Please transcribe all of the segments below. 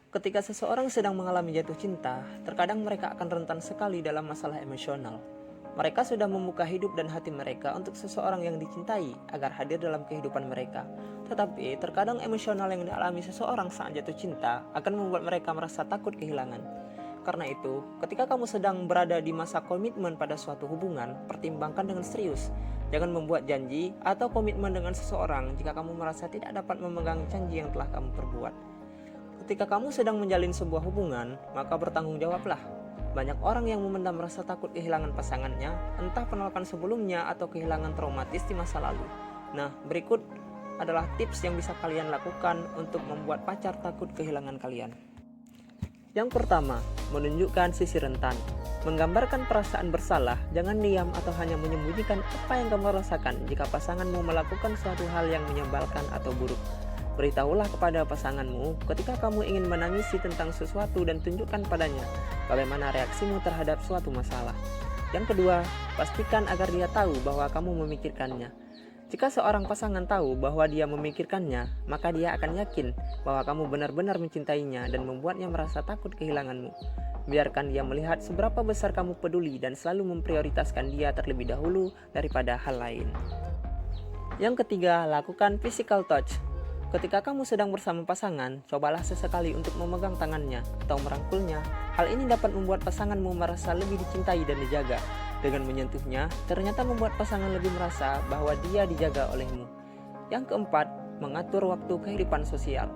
Ketika seseorang sedang mengalami jatuh cinta, terkadang mereka akan rentan sekali dalam masalah emosional. Mereka sudah membuka hidup dan hati mereka untuk seseorang yang dicintai agar hadir dalam kehidupan mereka. Tetapi terkadang emosional yang dialami seseorang saat jatuh cinta akan membuat mereka merasa takut kehilangan. Karena itu, ketika kamu sedang berada di masa komitmen pada suatu hubungan, pertimbangkan dengan serius. Jangan membuat janji atau komitmen dengan seseorang jika kamu merasa tidak dapat memegang janji yang telah kamu perbuat. Ketika kamu sedang menjalin sebuah hubungan, maka bertanggung jawablah. Banyak orang yang memendam rasa takut kehilangan pasangannya, entah penolakan sebelumnya atau kehilangan traumatis di masa lalu. Nah, berikut adalah tips yang bisa kalian lakukan untuk membuat pacar takut kehilangan kalian. Yang pertama, menunjukkan sisi rentan. Menggambarkan perasaan bersalah, jangan diam atau hanya menyembunyikan apa yang kamu rasakan jika pasanganmu melakukan suatu hal yang menyebalkan atau buruk. Beritahulah kepada pasanganmu ketika kamu ingin menangisi tentang sesuatu dan tunjukkan padanya bagaimana reaksimu terhadap suatu masalah. Yang kedua, pastikan agar dia tahu bahwa kamu memikirkannya. Jika seorang pasangan tahu bahwa dia memikirkannya, maka dia akan yakin bahwa kamu benar-benar mencintainya dan membuatnya merasa takut kehilanganmu. Biarkan dia melihat seberapa besar kamu peduli dan selalu memprioritaskan dia terlebih dahulu daripada hal lain. Yang ketiga, lakukan physical touch. Ketika kamu sedang bersama pasangan, cobalah sesekali untuk memegang tangannya atau merangkulnya. Hal ini dapat membuat pasanganmu merasa lebih dicintai dan dijaga. Dengan menyentuhnya, ternyata membuat pasangan lebih merasa bahwa dia dijaga olehmu. Yang keempat, mengatur waktu kehidupan sosial.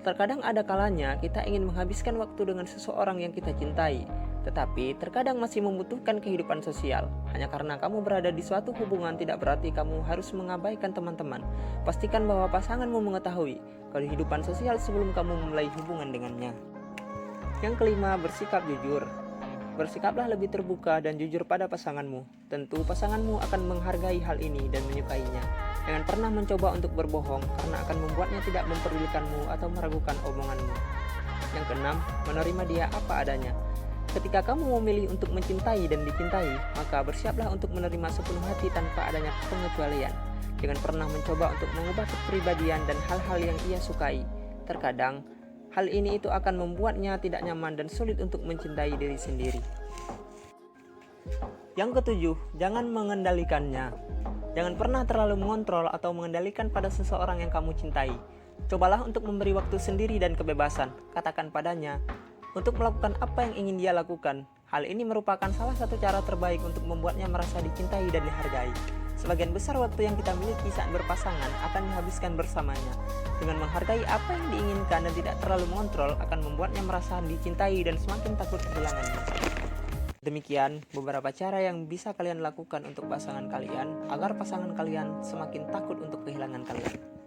Terkadang ada kalanya kita ingin menghabiskan waktu dengan seseorang yang kita cintai, tetapi terkadang masih membutuhkan kehidupan sosial. Hanya karena kamu berada di suatu hubungan tidak berarti kamu harus mengabaikan teman-teman. Pastikan bahwa pasanganmu mengetahui kehidupan sosial sebelum kamu memulai hubungan dengannya. Yang kelima, bersikap jujur. Bersikaplah lebih terbuka dan jujur pada pasanganmu. Tentu pasanganmu akan menghargai hal ini dan menyukainya. Jangan pernah mencoba untuk berbohong karena akan membuatnya tidak memperdulikanmu atau meragukan omonganmu. Yang keenam, menerima dia apa adanya. Ketika kamu memilih untuk mencintai dan dicintai, maka bersiaplah untuk menerima sepenuh hati tanpa adanya pengecualian. Jangan pernah mencoba untuk mengubah kepribadian dan hal-hal yang ia sukai. Terkadang, hal ini itu akan membuatnya tidak nyaman dan sulit untuk mencintai diri sendiri. Yang ketujuh, jangan mengendalikannya. Jangan pernah terlalu mengontrol atau mengendalikan pada seseorang yang kamu cintai. Cobalah untuk memberi waktu sendiri dan kebebasan. Katakan padanya untuk melakukan apa yang ingin dia lakukan. Hal ini merupakan salah satu cara terbaik untuk membuatnya merasa dicintai dan dihargai. Sebagian besar waktu yang kita miliki saat berpasangan akan dihabiskan bersamanya. Dengan menghargai apa yang diinginkan dan tidak terlalu mengontrol akan membuatnya merasa dicintai dan semakin takut kehilangannya. Demikian beberapa cara yang bisa kalian lakukan untuk pasangan kalian agar pasangan kalian semakin takut untuk kehilangan kalian.